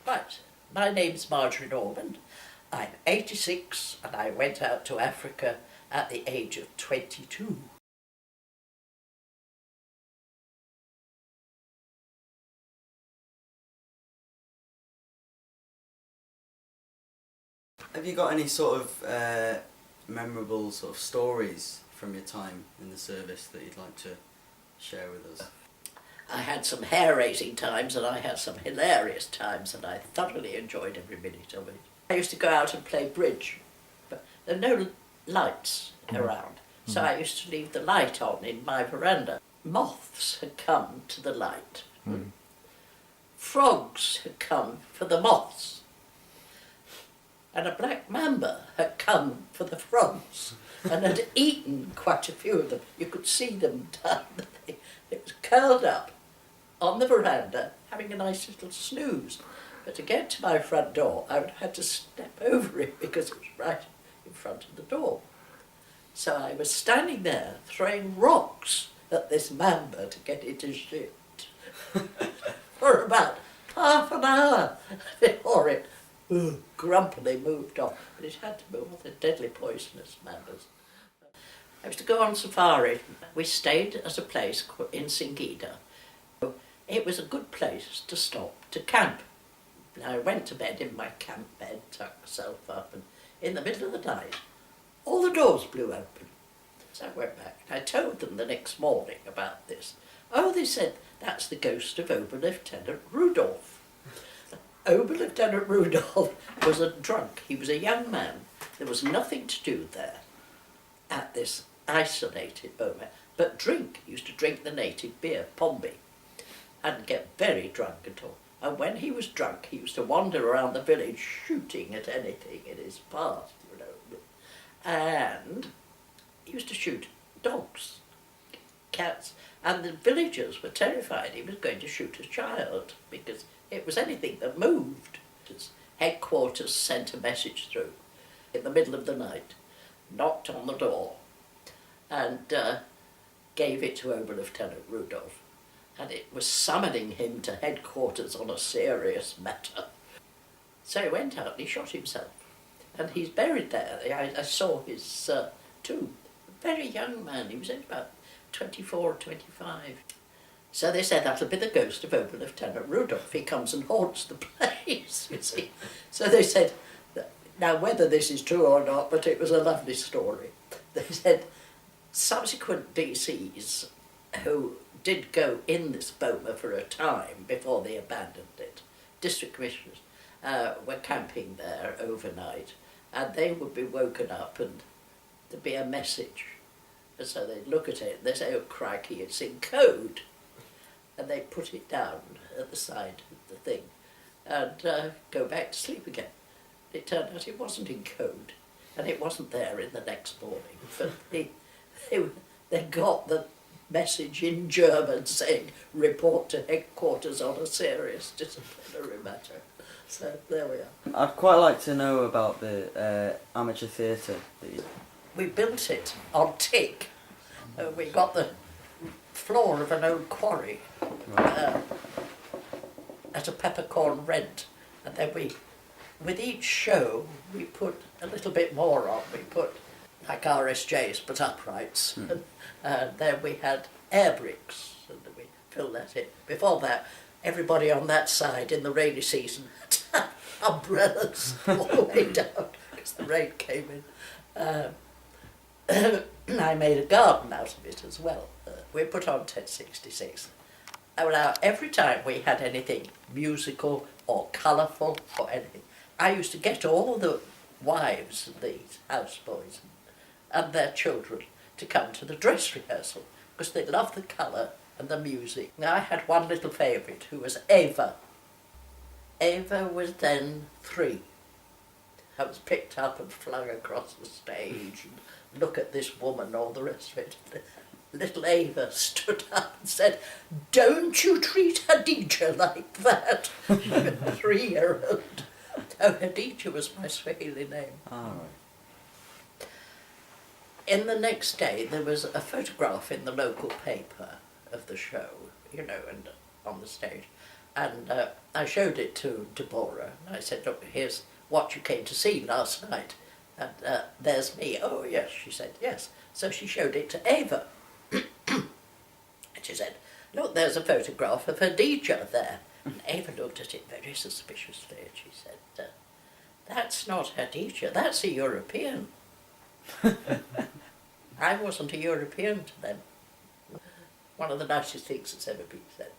Right, my name's Marjorie Norman. I'm 86 and I went out to Africa at the age of 22. Have you got any sort of memorable sort of stories from your time in the service that you'd like to share with us? I had some hair-raising times and I had some hilarious times and I thoroughly enjoyed every minute of it. I used to go out and play bridge, but there are no lights around, so I used to leave the light on in my veranda. Moths had come to the light. Frogs had come for the moths. And a black mamba had come for the frogs and had eaten quite a few of them. You could see them down the thing. It was curled up on the veranda having a nice little snooze. But to get to my front door, I would have had to step over it because it was right in front of the door. So I was standing there throwing rocks at this mamba to get it to shift for about half an hour before it grumpily moved off. But it had to move with the deadly poisonous mambas. I was to go on safari. We stayed at a place in Singida. It was a good place to stop to camp. I went to bed in my camp bed, tucked myself up, and in the middle of the night, all the doors blew open. So I went back and I told them the next morning about this. Oh, they said, that's the ghost of Oberlieutenant Rudolph. Oberlieutenant Rudolph was a drunk. He was a young man. There was nothing to do there at this isolated moment but drink. He used to drink the native beer, Pombe, and get very drunk at all. And when he was drunk, he used to wander around the village shooting at anything in his path, you know. And he used to shoot dogs, cats, and the villagers were terrified he was going to shoot a child because it was anything that moved. His headquarters sent a message through in the middle of the night, knocked on the door, and gave it to Oberlieutenant Rudolph. And it was summoning him to headquarters on a serious matter. So he went out and he shot himself. And he's buried there. I saw his tomb. A very young man. He was only about 24 or 25. So they said that'll be the ghost of Oberlieutenant Rudolph. He comes and haunts the place, you see. So they said, now whether this is true or not, but it was a lovely story. They said subsequent DCs who did go in this boma for a time before they abandoned it, district commissioners, were camping there overnight, and they would be woken up and there'd be a message. And so they'd look at it and they'd say, oh crikey, it's in code. And they'd put it down at the side of the thing and go back to sleep again. It turned out it wasn't in code, and it wasn't there in the next morning. But they got the message in German saying, report to headquarters on a serious disciplinary matter. So there we are. I'd quite like to know about the amateur theatre that you... We built it on tick. We got the floor of an old quarry at a peppercorn rent, and then with each show we put a little bit more on. We put like RSJs but uprights, and then we had air bricks, and we filled that in. Before that, everybody on that side in the rainy season had umbrellas all the way down because the rain came in. I made a garden out of it as well. We put on 1066. Now, every time we had anything musical or colourful or anything, I used to get all the wives of these houseboys and their children to come to the dress rehearsal because they loved the colour and the music. Now, I had one little favourite who was Eva. Eva was then 3. I was picked up and flung across the stage and look at this woman, all the rest of it. Little Eva stood up and said, don't you treat Hadija like that. 3-year-old. Oh, Hadija was my Swahili name. Oh, right. In the next day, there was a photograph in the local paper of the show, you know, and on the stage. And I showed it to Deborah, and I said, look, here's what you came to see last night. And there's me. Oh, yes, she said, yes. So she showed it to Ava. And she said, look, there's a photograph of Hadija there. And Ava looked at it very suspiciously, and she said, that's not Hadija, that's a European. I wasn't a European to them. One of the nicest things that's ever been said.